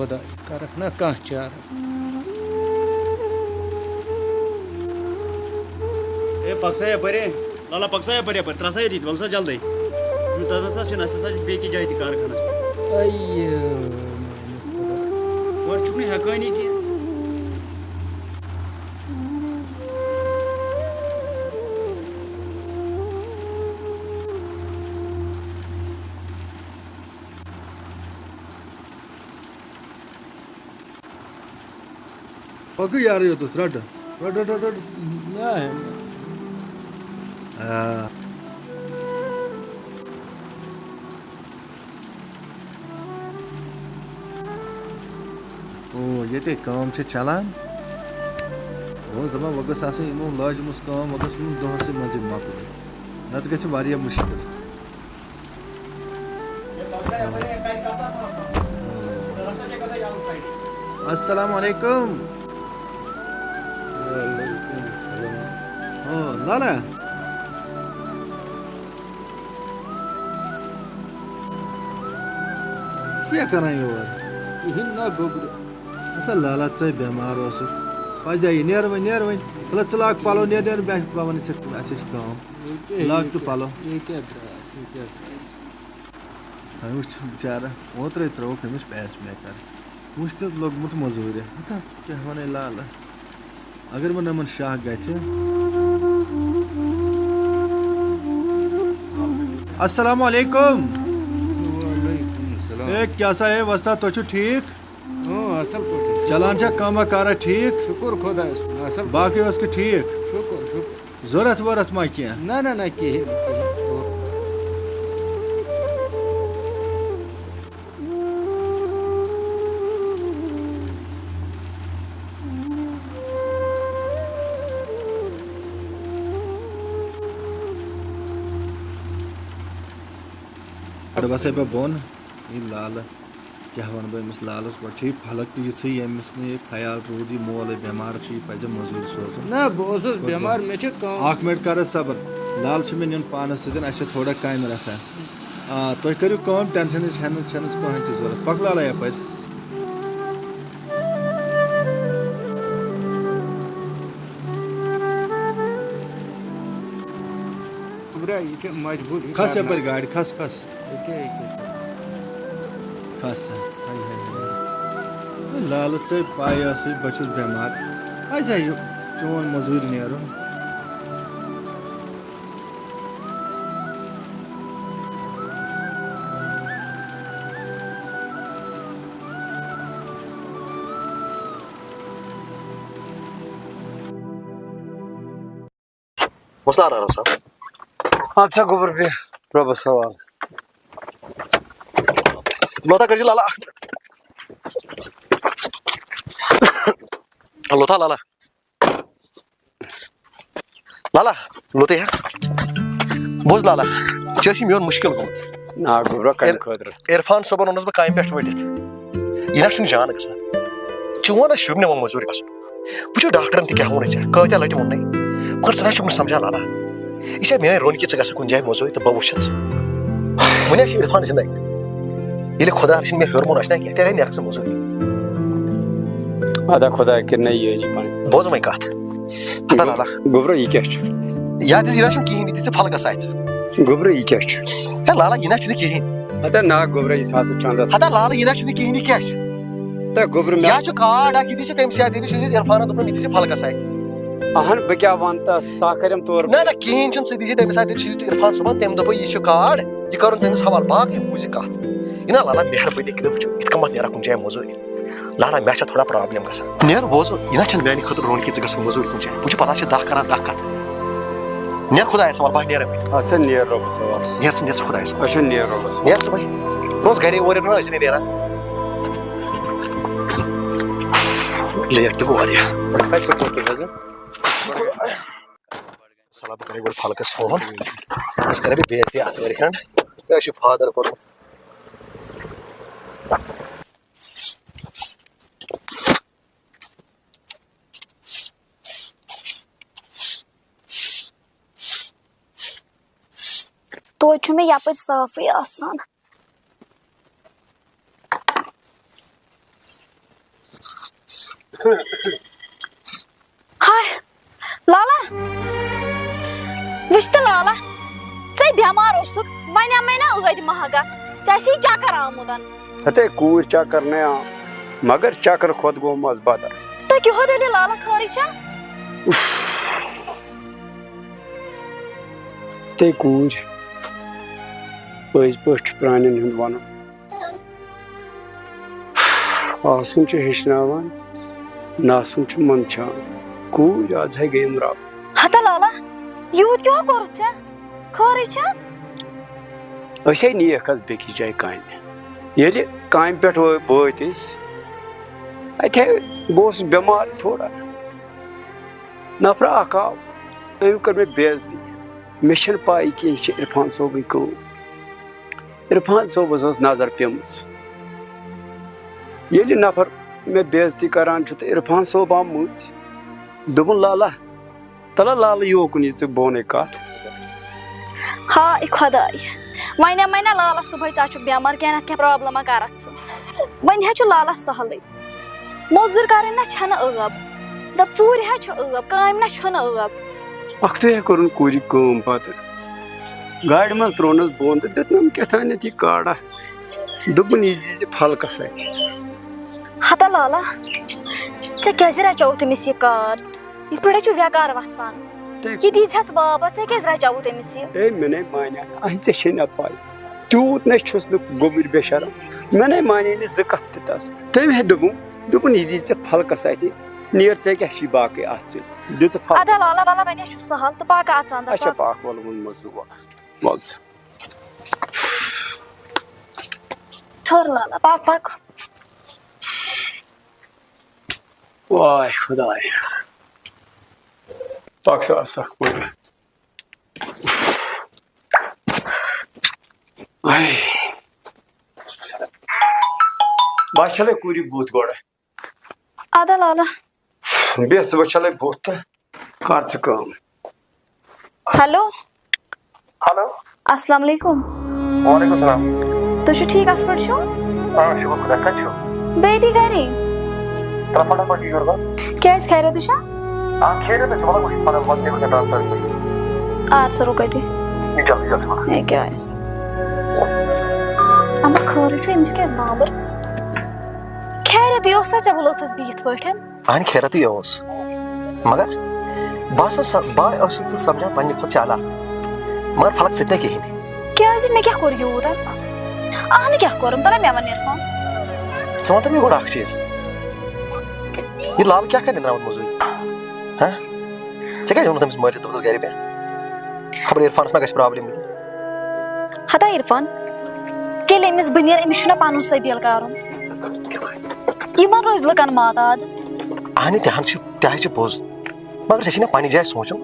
خدا کرک نا کانٛہہ چارہ اے پکسا یپٲرۍ لالا پکسا یپٲرۍ یپٲرۍ ترٛسا ییٚتہِ وَل سا جلدی تَتھ ہسا چھُنہٕ اَسہِ ہسا چھُ بیٚیہِ جایہِ تہِ کارخانس پٮ۪ٹھ اورٕ چھُکھ نہٕ ہٮ۪کٲنی کینٛہہ پکو یارٕ یوتس رٹ رٹ رٹ رٹ ییٚتے کٲم چھِ چلان اوس دپان وۄنۍ گٔژھ آسٕنۍ یِمو لاجمٕژ کٲم وۄنۍ گٔژھ یِمن دۄہسٕے منٛزٕے مۄکلٕنۍ نتہٕ گژھِ واریاہ مُشکل السلام علیکم لالا ژٕ کیٛاہ کران یور کِہیٖنۍ نا گوٚبرِ ہسا لالا ژٕ بٮ۪مار اوسُکھ پزے یہِ نیرٕ وۄنۍ نیرٕ وۄنۍ تُلہٕ ژٕ لاگ پلو نیر نیر بہٕ ونہٕ ژےٚ اَسہِ چھِ کٲم لاگ ژٕ پلو یہِ کیٛاہ درٛاس یہِ کیٛاہ درٛاس وۄنۍ وٕچھ بِچارٕ اوترے ترٛووُکھ أمِس پیس میکر وٕچھ تہٕ لوٚگمُت موٚزوٗرِ ہتا کیٛاہ وَنَے لالہٕ اگر وۄنۍ یِمن شاہ گژھِ السلام علیکم اے کیٛاہ سا ہے وۄستا تُہۍ چھِو ٹھیٖک اَصٕل پٲٹھۍ چلان چھا کٲمہ کارا ٹھیٖک شُکُر خۄدایَس کُن اَصٕل باقٕے اوس کہِ ٹھیٖک شُکُر شُکُر ضوٚرتھ ووٚرتھ ما کینٛہہ نہ نہ نہ کِہیٖنۍ گۄڈٕ وَسے بہٕ بۄن یہِ لالہٕ کیٛاہ وَنہٕ بہٕ أمِس لالَس گۄڈٕ چھِ یہِ پھلک تہِ یِژھٕے ییٚمِس نہٕ یہِ خیال روٗد یہِ مول بٮ۪مار چھُ یہِ پَزِ موٚزوٗرۍ سوزُن نہ بہٕ اوسُس بٮ۪مار مےٚ چھِ کٲم اکھ مِنٹ کر حظ صبر لال چھُ مےٚ نیُن پانَس سۭتۍ اَسہِ چھِ تھوڑا کامہِ رژھا تُہۍ کٔرِو کٲم ٹٮ۪نشَنٕچ چھَنہٕ کٕہٕنۍ تہِ ضوٚرَتھ پَک لالا یَپٲرۍ یہِ چھِ مجبوٗری کھس یَپٲرۍ گاڑِ کھس کھس کھس سا لالہٕ ژےٚ پَے ٲسٕے بہٕ چھُس بٮ۪مار پَزِ یہِ چون موٚزوٗرۍ نیرُن مسلار آرام صاحب اچھا گوبر بیٚہہ رۄبَس حوال لوتا کٔرۍزِ لالا لوتا لالا لالا لوتے ہا بوز لالا ژےٚ ٲسۍ میون مُشکِل گوٚمُت نا گوبرا کَمہِ خٲطرٕ عرفان صٲبن اوٚنُس بہٕ کامہِ پٮ۪ٹھ ؤلِتھ یہِ نہ چھُنہٕ جان گژھان چون اَسہِ شُرنہِ ووٚن موٚزوٗرِ گژھُن وٕچھو ڈاکٹرن تہِ کیٛاہ ووٚنُے ژےٚ کۭتیاہ لٹہِ ووٚننَے مگر ژٕ نہ چھُکھ نہٕ سمجان لالا یہِ چھا میٲنۍ روٚن کہِ ژٕ گژھکھ کُنہِ جایہِ موٚزوٗرۍ تہٕ بہٕ وٕچھتھ ژٕ وۄنۍ چھُ عرفان زِندے ییٚلہِ خۄدا رٔچھِنۍ مےٚ ہیوٚرمُت آسہِ نا کینٛہہ تیٚلے نیرکھ ژٕ موٚزوٗرۍ ادا خۄداے کٔرنَے یٲری پَنٕنۍ بوز وۄنۍ کَتھ ہتا لالا گوبرا یہِ کیٛاہ چھُ یا دِژ یہِ نہ چھُنہٕ کِہینۍ یہِ دِژ ژٕ پھلکس آیہِ ژٕ گوبرا یہِ کیٛاہ چھُ ہے لالا یہِ نہ چھُنہٕ کِہینۍ ادا نا گوبرا یہِ تھاو ژٕ چندس ہتا لالا یہِ نہ چھُنہٕ کِہینۍ یہِ کیٛاہ چھُ تہٕ گوبرا یا چھُ کاڈ اکھ یہِ دِژ ژٕ تٔمۍ سٕے اَتھِ ییٚمِس عرفانن دوٚپُن یہِ دِژ ژٕ پھلکس آیہِ اہن بہٕ کیٛاہ وَنہٕ تس سا کٔرِم تور نہ نہ کِہینۍ چھُنہٕ ژٕ دِژ تٔمِس اَتھِ سُہ دیُت عرفان صٲبن تٔمۍ دوٚپ یہِ چھُ کاڈ یہِ کَرُن تٔمِس حوالہٕ باقٕے بوٗزِ کَتھ یہِ نا لالا مہربٲنی کٔرِتھ وٕچھو یِتھ کٔنۍ مہ نیرکھ کُنہِ جایہِ موٚزوٗرۍ لالا مےٚ چھےٚ تھوڑا پرابلِم گژھان نیر بوز یہِ نہ چھنہٕ میانہِ خٲطرٕ روٚن کہِ ژٕ گژھکھ موٚزوٗرۍ کُنہِ جایہِ وٕچھو پتہ چھِ دہ کران دہ کتھ نیر خۄدایس حوالہٕ بہٕ نیرے وۄنۍ اچھا نیر رۄبَس حوال نیر ژٕ خۄدایس اچھا نیر رۄبَس نیر ژٕ وۄنۍ روز گرے اورٕ یورٕ ٲسۍ نہٕ نیران لیٹ تہِ گوٚو واریاہ سلام بہٕ کرے گۄڈٕ فلکس فون أمِس کرے بہٕ بے عزتی اَتھ ؤرۍ کھنٛڈ کیٛاہ چھُ فادر کوٚرمُت توتہِ چھُ مےٚ یپٲرۍ صافٕے آسان ہائے لالا وٕچھ تہٕ لالا ژے بٮ۪مار اوسُکھ وۄنۍ مےٚ نا ٲدۍ مہگس ژےٚ چھی چکر آمُت ہتے کوٗر چکر نے آو مگر چکر کھۄت گوٚو مز بدر تہٕ کیٛاہ دٔلیٖل لالا خٲرٕے چھا ہتے کوٗر پٔزۍ پٲٹھۍ چھُ پرٛانٮ۪ن ہُنٛد ونُن آسُن چھُ ہیٚچھناوان ناسُن چھُ منٛدچھان کوٗر آز ہے گٔیِم رب ہتا لالا یوٗت کیٛاہ کوٚرُتھ ژےٚ خٲرٕے چھا أسۍ ہے نیکھ حظ بیٚکِس جایہِ کامہِ ییٚلہِ کامہِ پٮ۪ٹھ وٲتۍ أسۍ اَتہِ ہے بہٕ اوسُس بٮ۪مار تھوڑا نفرا اکھ آو أمۍ کٔر مےٚ بے عزتی مےٚ چھَنہٕ پاے کینٛہہ یہِ چھِ عرفان صٲبٕنۍ کٲم عرفان صٲبس ٲس نظر پیٚمٕژ ییٚلہِ نفر مےٚ بے عزتی کران چھُ تہٕ عرفان صٲب آو مٔنٛزۍ دوٚپُن لالا تلہ لالہٕ یوکُن یہِ ژٕ بہٕ وَنَے کتھ ہاے خۄداے وۄنۍ نا لالا صُبحٲے ژٕ چھُکھ بٮ۪مار کینٛہہ نتہٕ کینٛہہ پرٛابلِما کرکھ ژٕ وۄنۍ حظ چھُ لالس سہلٕے موٚزوٗرۍ کرٕنۍ نا چھنہٕ ٲب دپ ژوٗرِ حظ چھُ ٲب کامہِ نا چھُنہٕ ٲب اکھتُے ہے کوٚرُن کورِ کٲم پتہٕ گاڑِ منٛز ترٛوونَس بۄن تہٕ دیُتنَم کیٛاہتانٮ۪تھ یہِ کاڑا دوٚپُن یہِ دِزِ پھلکس اَتھِ ہتا لالا ژےٚ کیٛازِ رچووُتھ أمِس یہِ کار یِتھ پٲٹھۍ چھُ وٮ۪کار وسان یہِ دیٖزہس واپس ژےٚ کیٛازِ رچووُتھ أمِس یہِ ہے مےٚ نے مانے اَہہِ ژےٚ چھے نہ پاے تیوٗت نَے چھُس نہٕ گوٚبُر بے شرم مےٚ نے مانے نہٕ زٕ کتھ تہِ تس تٔمۍ ہے دوٚپُن یہِ دی ژےٚ پھلکس اَتھِ نیر ژےٚ کیٛاہ چھُے باقٕے اتھ سۭتۍ دِ ژٕ ادا لالا والا وۄنۍ چھُ سہل تہٕ پاکہ اژان اچھا پاک وَلہٕ ووٚنمَس دُعا وَل سا ٹھٔہر لالا پاک پاک واے خۄداے پاک سا سخ پٲٹھۍ بہٕ چھَلے کوٗرِ بُتھ گۄڈٕ ادا لالا بیٚہہ ژٕ بہٕ چھَلے بُتھ تہٕ کر ژٕ کٲم ہیلو ہیلو السلام علیکم وعلیکم السلام تُہۍ چھِو ٹھیٖک اصل پٲٹھۍ چھِو شُکر خۄدا کَتہِ چھِو بیٚیہِ گرے ترٛےٚ فٹافٹ یور گوٚو کیٛازِ خیریتٕے چھا خیریت چھِ وَلہٕ بہٕ چھُس پَنُن وَن تٔمِس ٹرانسفر اَدٕ سا رُکٲے تُہۍ جلدی جلدی وَن ہے کیٛاہ آسہِ اما خٲرٕے چھُ أمِس کیٛازِ بامبر خیریتٕے اوس سا ژےٚ بُلوتھس بہٕ یِتھ پٲٹھۍ اہن خیرتٕے اوس مگر بہٕ ٲسٕس ژٕ سمجھان پننہِ کھۄتہٕ چالاک مگر فرق ژٕ تہِ نہٕ کِہینۍ کیٛازِ مےٚ کیٛاہ کوٚر یوٗت اہنہٕ کیٛاہ کوٚرُم تَلے مےٚ وَن عرفان ژٕ وَن تہٕ مےٚ گۄڈٕ اکھ چیٖز یہِ لال کیٛاہ کرِ نِنٛدراوُن موٚزوٗرۍ ہاں ژےٚ کیٛازِ ووٚنُتھ أمِس مٲلِس دوٚپُتھس گرِ بیٚہہ خبر عرفانس ما گژھِ پرابلِم ییٚتہِ ہتا عرفان ییٚلہِ أمِس بہٕ نیرٕ أمِس چھُنہ پَنُن سٔبیٖل کَرُن یِمن روزِ لُکن ماتاد اہنہِ تہِ حظ چھُ پوٚز مگر ژےٚ چھُے نہ پننہِ جایہِ سونٛچُن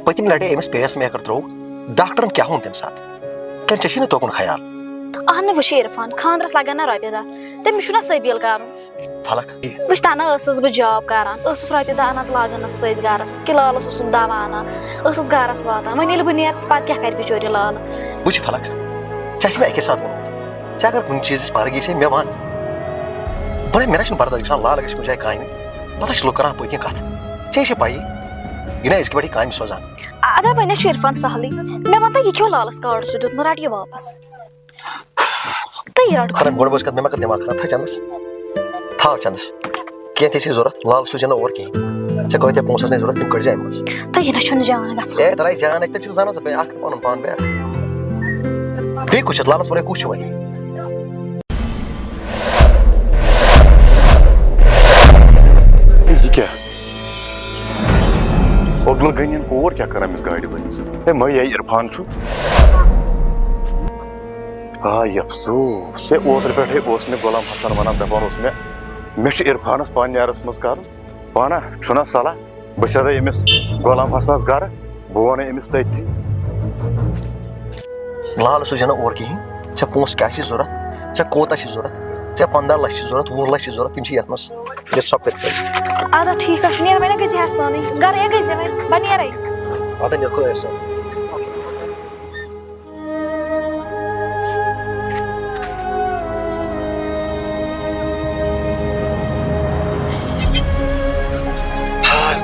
پٔتِم لٹہِ أمِس پیس میکر ترٛووُکھ ڈاکٹرن کیٛاہ ووٚن تمہِ ساتہٕ کِنہٕ ژےٚ چھُے نہٕ توکُن خیال اہنہٕ وٕچھ عرفان خانٛدرس لگن نہ رۄپیہِ دہ تٔمِس چھُنہ سٔبیٖل کَرُن فلک وٕچھ تنہٕ ٲسٕس بہٕ جاب کران ٲسٕس رۄپیہِ دہ اَنان لاگان ٲسٕس أتھۍ گرس کِلالس اوسُم دوا اَنان ٲسٕس گرس واتان وۄنۍ ییٚلہِ بہٕ نیرٕ پتہٕ کیٛاہ کرِ بِچور یہِ لالہٕ وٕچھ فلک ژےٚ چھِ مےٚ اَکے ساتہٕ ووٚنمُت ژےٚ اگر کُنہِ چیٖزٕچ پرگی چھے مےٚ وَن بَڑٕ مےٚ نہ چھُنہٕ برداش گژھان لال گژھِ کُنہِ جایہِ کامہِ پتہٕ چھِ لُکھ کران پٔتۍ کِنۍ کتھ ژےٚ چھے پَیی یہِ نہ أزکہِ پٮ۪ٹھٕے کامہِ سوزان ادا وۄنۍ چھُ عرفان سہلٕے مےٚ وَن تہٕ یہِ کھیوٚو لالس کاڑ سُہ دیُتمُت رٹ یہِ واپس تہٕ یہِ رٹ خراب گۄڈٕ بٲژ کَتھ مےٚ ما کر دٮ۪ماغ خراب تھاو چندس کینٛہہ تہِ چھے ضوٚرتھ لال سوٗزِ نہٕ اور کِہینۍ ژےٚ کۭتیاہ پونٛسہٕ ٲسنَے ضوٚرتھ تِم کٔڑزِ اَمہِ منٛز تہٕ یہِ نہ چھُنہٕ جان گژھان اے ترٛایہِ جان اَتہِ تیٚلہِ چھُکھ زانان ژٕ بیٚیہِ اکھ پَنُن پان بیٛاکھ بیٚیہِ کُس چھُ لالس وَنٕے کُس چھُ وۄنۍ یہِ کیٛاہ اوٚگلہٕ گٔنِنۍ اور کیٛاہ کران أمِس گاڑِ وٲلِس ہے مے عرفان چھُ آے افسوس ہے اوترٕ پٮ۪ٹھٕے اوس مےٚ غلام حسن وَنان دَپان اوس مےٚ چھُ عرفانس پننہِ ایرس منٛز کرُن پانہ چھُنہ صلح بہٕ سیٚدے أمِس غلام حسنس گرٕ بہٕ وَنَے أمِس تٔتھی لال سوٗزِ نہٕ اور کِہینۍ ژےٚ پونٛسہٕ کیٛاہ چھِ ضوٚرتھ ژےٚ کوٗتاہ چھِ ضوٚرتھ ژےٚ 15 لچھ چھِ ضوٚرتھ 20 لچھ چھِ ضوٚرتھ تِم چھِ یتھ منٛز دِتھ ژھۄپہٕ کٔرِتھ ادا ٹھیٖک حظ چھُ نیر وۄنۍ گٔژھۍ ہٮ۪س سانٕے گرے گٔژھۍ وۄنۍ بہٕ نیرے اَدٕ نیر خۄدایس حوالہٕ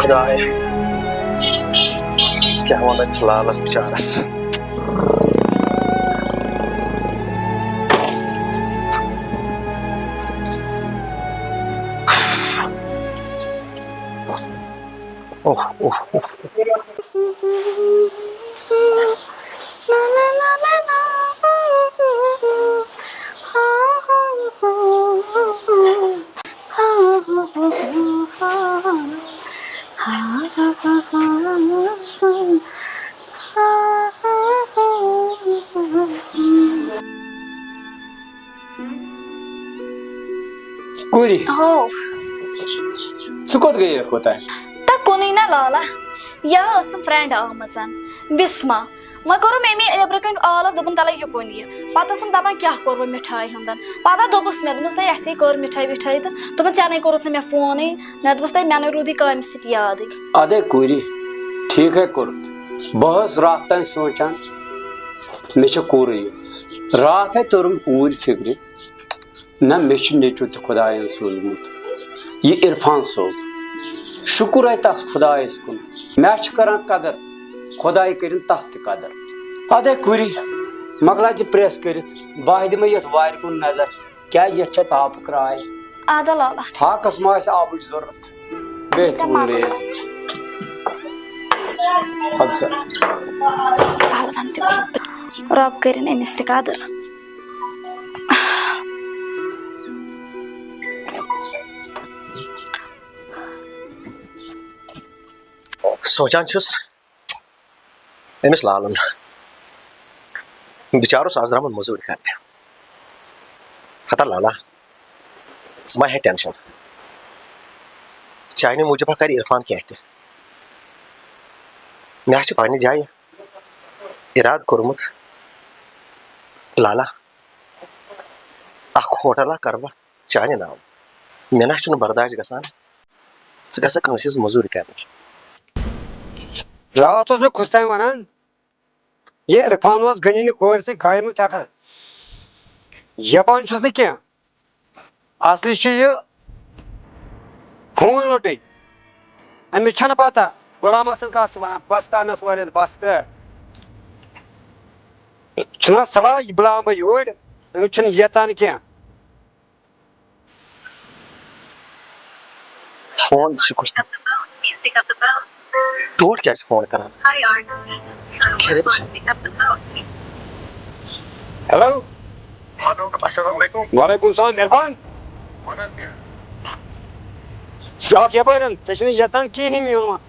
خدایا کیا ون أمِس لالس بچارس اوہ اوہ اوہ کوری ہو ژٕ کوٚت گٔیَکھ کوتام تا کُنُے نا لالا یا ٲسٕم فرٛٮ۪نٛڈ آمٕژ بِسما وۄنۍ کوٚرُم أمی نیٚبرٕ کَنۍ آلَو دوٚپُن تَلَے یُکُن یہِ پَتہٕ ٲسٕم دَپان کیٛاہ کوٚروٕ مِٹھٲے ہُنٛد پَتہٕ دوٚپُس مےٚ دوٚپمَس تۄہہِ اَسے کٔر مِٹھٲے وِٹھٲے تہٕ دوٚپُن ژےٚ کوٚرُتھ نہٕ مےٚ فونٕے مےٚ دوٚپُس تۄہہِ مےٚ نَے روٗدٕے کامہِ سۭتۍ یادٕے اَدے کوٗری ٹھیٖکھَے کوٚرُتھ بہٕ ٲسٕس راتھ تانۍ سونٛچان مےٚ چھےٚ کوٗرٕے یٲژ راتھَے توٚرُم کوٗرۍ فِکرِ نہ مےٚ چھُ نیٚچوٗ تہِ خۄدایَن سوٗزمُت یہِ عرفان صٲب شُکُر تس خۄدایَس کُن مےٚ چھِ کران قدر خۄداے کٔرِن تس تہِ قدر اَدے کوٗری مۄکلاے ژٕ پرٛیس کٔرِتھ بہٕ دِمے یَتھ وارِ کُن نظر کیٛازِ یَتھ چھےٚ تاپہٕ کرٛاے اَدٕ لالا ہاکَس ما آسہِ آبٕچ ضوٚرَتھ بیٚیہِ ژٕ وُن بیٚیہِ اَدٕ سا پَلوَن تہِ رۄب کٔرِنۍ أمِس تہِ قدر سونچان چھُس أمِس لالُن بِچار اوس آز درٛامُت موٚزوٗرۍ کرنہِ ہتا لالا ژٕ ما ہے ٹٮ۪نشن چانہِ موٗجوٗب کَرِ عرفان کیٚنٛہہ تہِ مےٚ چھُ پننہِ جایہِ اِرادٕ کوٚرمُت لالا اکھ ہوٹلا کرٕ بہٕ چانہِ ناوٕ مےٚ نہ چھُنہٕ برداش گژھان ژٕ گژھکھ کٲنٛسہِ ہٕنٛز موٚزوٗرۍ کرنہِ راتھ اوس مےٚ کھُستانۍ وَنان یہِ عرفان اوس گٔنِنہِ کورِ سۭتۍ گاڑِ منٛز چکر یپان چھُس نہٕ کینٛہہ اصلی چھُ یہِ ہوٗنۍ لوٚٹٕے أمِس چھنہٕ پتہ غلام حسن کَتھ چھُ وَنان بس کرنس وٲلِتھ بس کر چھُنہ سوال یہِ بُلاوان بہٕ یوٗرۍ أمِس چھُنہٕ یژان کینٛہہ فون چھُکھ تور کیٛازِ فون کران خیریت چھا ہیلو السلام علیکم وعلیکم السلام عرفان ژٕ آکھ یپٲرۍ ژےٚ چھُنہٕ یژان کِہیٖنۍ یُن وۄنۍ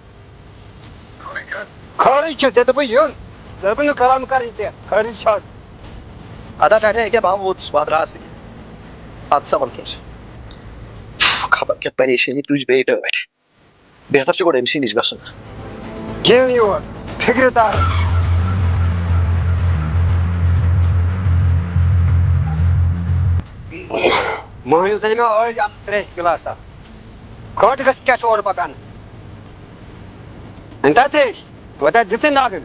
خٲرٕے چھُ ژےٚ دوٚپُے یُن ژےٚ دوٚپُے نہٕ کلام کرٕنۍ کینٛہہ خٲرٕے چھَس ادا ٹاٹا ییٚکیٛاہ بہٕ ووتُس پتہٕ راتھٕے اَدٕ سا وَل کیٛاہ چھُ خبر کیٛاہ پریشٲنی تُج بیٚیہِ ڈٲٹھۍ بہتر چھُ گۄڈٕ أمسٕے نِش گژھُن یِن یور فِکرِ دار مٲنِو زَن مےٚ ٲدۍ اَنُن ترٛیش گِلاسا گٲنٛٹہٕ گٔژھِتھ کیٛاہ چھُ اورٕ پکان أنۍتھا ترٛیش توتہِ دِژٕے ناگٕنۍ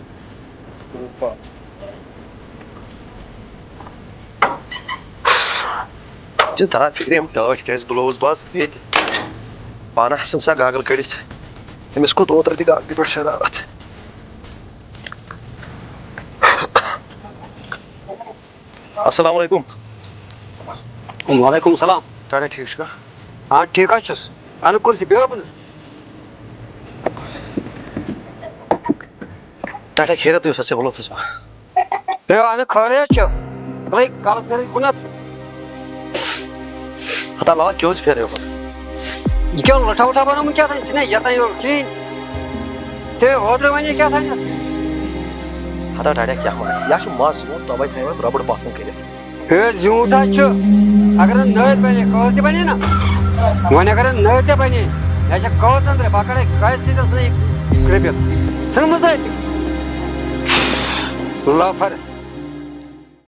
چھِ تران فِکرِ یِم ٹٲٹھۍ کیٛازِ بُلووُس بہٕ آز ییٚتہِ پانہٕ آسان سۄ گاگل کٔڑِتھ أمِس کھوٚت اوترٕ تہِ گاگلہِ پٮ۪ٹھ شرارت السلام علیکم وعلیکم السلام ٹاٹا ٹھیٖک چھُکھا ہاں ٹھیٖک حظ چھُس اَنہٕ کُرسی بیٚہو اُکُن ٹاٹا خیریت اوس ژےٚ ووٚنُتھ حظ تُہۍ اَنہٕ خٲرٕے حظ چھُ بَلے کَلہٕ پھِرٕنۍ کُنتھ ہتا لالا کیٛاہ اوس پھیرے پتہٕ یہِ کیٛاہ لٔٹھا وٕٹھا بنومُت کیٛاہ تانۍ ژٕ چھُنہ یژان یورٕ کِہیٖنۍ ژےٚ اوترٕ وَنے کیٛاہ تانۍ ہتا ٹاٹا کیٛاہ وَنہٕ یا چھُ مَس زیوٗن تَوَے تھایمَتھ ربڑ باتھ روٗم کٔرِتھ ہے زیوٗٹھ حظ چھُ اگر نہٕ نٲرۍ بَنے کٲژ تہِ بَنے نا وۄنۍ اگر نہٕ نٲرۍ تہِ بَنے یہِ چھےٚ کٲژ أنٛدرٕ بہٕ کَڑے کَژِ سۭتۍ ٲسنَے کرٛپِتھ ژھٕنمٕژ تَتہِ لٲفر